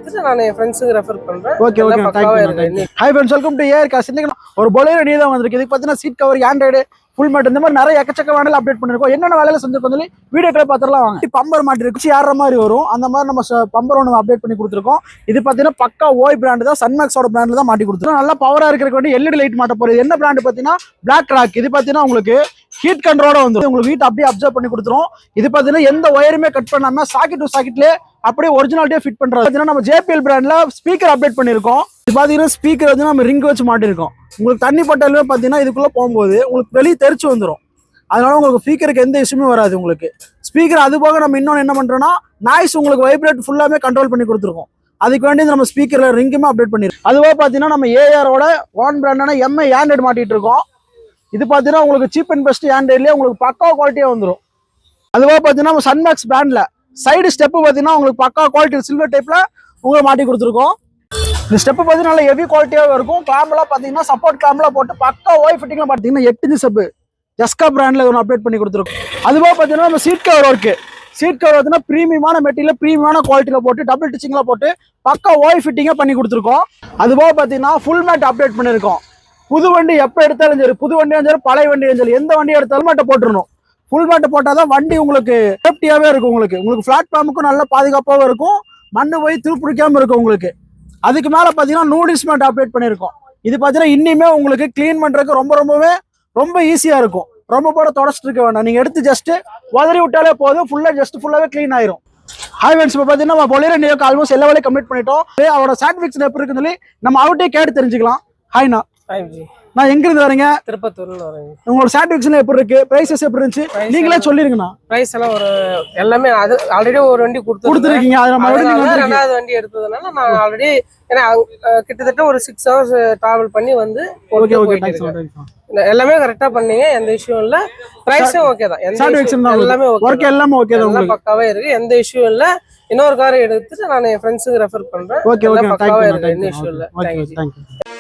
எடுத்துட்டு நான் என் ஃப்ரெண்ட்ஸுக்கு ரெஃபர் பண்றேன். Okay okay hi friends, welcome to AR cars. இன்னைக்கு ஒரு பொலேரோ நீ தான் வந்திருக்கு. இதுக்கு பார்த்தீங்கன்னா seat cover, android, full mat இந்த மாதிரி நிறைய எக்கச்சக்க வேலையில அப்டேட் பண்ணிருக்கோம். என்னென்ன வேலையில செஞ்சிருக்கோம் சொல்லி வீடியோக்களை பார்த்துலாம் வாங்க. பம்பர் மாட்டிருக்கு, ஏற மாதிரி வரும். அந்த மாதிரி நம்ம பம்பர் ஒன்று அப்டேட் பண்ணி கொடுத்துருக்கோம். இது பார்த்தீங்கன்னா பக்கா ஓய் பிராண்டு தான், சன்மேக்ஸோட பிராண்டில் தான் மாட்டி கொடுத்துருக்கோம். நல்லா பவராக இருக்கிற வேண்டிய எல்இடி லைட் மாட்ட போகிறது. என்ன பிராண்டு பார்த்தீங்கன்னா பிளாக் ராக். இது பார்த்தீங்கன்னா உங்களுக்கு ஹீட் கண்ட்ரோட வந்துடும். உங்களுக்கு வீட்டை அப்படியே அப்சர்வ் பண்ணி கொடுத்துரும். இது பார்த்தீங்கன்னா எந்த ஒயருமே கட் பண்ணாம சாக்கெட் டு சாக்கெட்லேயே அப்படியே ஒரிஜினாலிட்டியா ஃபிட் பண்றது. நம்ம JPL பிராண்ட்ல ஸ்பீக்கர் அப்டேட் பண்ணிருக்கோம். இது பாத்தீங்கன்னா ஸ்பீக்கர் வந்து நம்ம ரிங் வச்சு மாட்டிருக்கோம். உங்களுக்கு தண்ணி பட்டாலுமே பாத்தீங்கன்னா இதுக்குள்ள போகும்போது உங்களுக்கு வெளியே தெரிச்சு வந்துடும். அதனால உங்களுக்கு ஸ்பீக்கருக்கு எந்த இஷ்யூமே வராது. உங்களுக்கு ஸ்பீக்கர் அது போக நம்ம இன்னொன்று என்ன பண்றோம்னா நாய்ஸ் உங்களுக்கு வைப்ரேட் ஃபுல்லாமே கண்ட்ரோல் பண்ணி கொடுத்துருக்கோம். அதுக்கு வேண்டி நம்ம ஸ்பீக்கர்ல ரிங்குமே அப்டேட் பண்ணிருக்கோம். அதுவா பாத்தீங்கன்னா நம்ம ARஓட ஓன் பிராண்டான MI ஆண்ட்ராய்டு மாட்டிட்டு இருக்கோம். இது பாத்தீங்கன்னா உங்களுக்கு சீப் அண்ட் பெஸ்ட் ஆண்ட்ராய்ட்லயே உங்களுக்கு பக்கா குவாலிட்டியா வந்துடும். அதுவா பாத்தீங்கன்னா நம்ம சன்மேக்ஸ் பிராண்ட்ல சைடு ஸ்டெப்பு பார்த்தீங்கன்னா உங்களுக்கு பக்கா குவாலிட்டி சில்வர் டைப்ல உங்களுக்கு மாட்டி கொடுத்துருக்கோம். இந்த ஸ்டெப்பு பார்த்தீங்கன்னா நல்ல ஹெவி குவாலிட்டியாகவும் இருக்கும். கிளாம்லாம் பார்த்தீங்கன்னா சப்போர்ட் கிளாம்லாம் போட்டு பக்கா ஓய் ஃபிட்டிங்லாம் பார்த்தீங்கன்னா 8 இன்ச் ஸ்டெப்பு ஜஸ்கா பிராண்ட்ல ஒன்று அப்டேட் பண்ணி கொடுத்துருக்கோம். அதுவாக பார்த்தீங்கன்னா நம்ம seat cover work. Seat cover பார்த்தீங்கன்னா ப்ரீமியமான மெட்டீரியல், ப்ரீமியமான குவாலிட்டியில் போட்டு டபுள் டிச்சிங்லாம் போட்டு பக்கா ஓய் ஃபிட்டிங்காக பண்ணி கொடுத்துருக்கோம். அதுவாக பார்த்தீங்கன்னா ஃபுல் மேட் அப்டேட் பண்ணியிருக்கோம். புது வண்டி எப்போ எடுத்தாலும் சரி, புது வண்டியும் சரி, பழைய வண்டியும் சரி, எந்த வண்டி எடுத்தாலும் மேட்டை போட்டுருணும். ஃபுல் மேட்டை போட்டால் தான் வண்டி உங்களுக்கு சேஃப்டியாகவே இருக்கும். உங்களுக்கு பிளாட்ஃபார்முக்கும் நல்ல பாதுகாப்பாகவும் இருக்கும். மண்ணு போய் திருப்பிடிக்காமல் இருக்கும் உங்களுக்கு. அதுக்கு மேலே பார்த்தீங்கன்னா நூடில்ஸ் மேட் அப்டேட் பண்ணியிருக்கோம். இது பார்த்தீங்கன்னா இன்னுமே உங்களுக்கு க்ளீன் பண்ணுறதுக்கு ரொம்ப ஈஸியாக இருக்கும். ரொம்ப போட தொடச்சிட்டு இருக்க வேண்டாம். நீங்கள் எடுத்து ஜஸ்ட்டு உதறி விட்டாலே போதும், ஃபுல்லாகவே க்ளீன் ஆயிரும். ஹாய் ஃப்ரெண்ட்ஸ், இப்போ பார்த்தீங்கன்னா நம்ம பொலேரோ நியோக்கு ஆல்மோஸ்ட் எல்லா வேலையும் கம்ப்ளீட் பண்ணிட்டோம். அவரோட சாட்டிஸ்ஃபேக்ஷன் எப்படி இருக்குன்னு சொல்லி நம்ம அவர்கிட்டே கேட்டு தெரிஞ்சுக்கலாம். ஹாய்ண்ணா. நான் எங்க இருந்து வரீங்க? திருப்பத்தூர்ல வரேங்க. உங்களோட சாட்டிஸ்ஃபேக்ஷன் எப்படி இருக்கு? பிரைசஸ் எப்படி இருந்துச்சு? நீங்களே சொல்லிருங்கண்ணா. பிரைஸ் எல்லாம் ஒரு எல்லாமே அது ஆல்ரெடி ஒரு வண்டி கொடுத்துருக்கீங்க. ரெண்டாவது வண்டி எடுத்ததுனால நான் ஆல்ரெடி ஏன்னா கிட்டத்தட்ட ஒரு 6 hours டிராவல் பண்ணி வந்து எல்லாமே கரெக்டா பண்ணீங்க. எந்த இஷ்யூ இல்ல. பிரைஸும் ஓகே தான். எல்லாமே ஓகே தான். பக்காவே இருக்கு. எந்த இஷ்யூ இல்ல. இன்னொரு காரை எடுத்துட்டு நான் என் ஃப்ரெண்ட்ஸுக்கு ரெஃபர் பண்றேன். பக்காவே இருக்கு. எந்த இஷ்யூ இல்ல. தேங்க்யூ.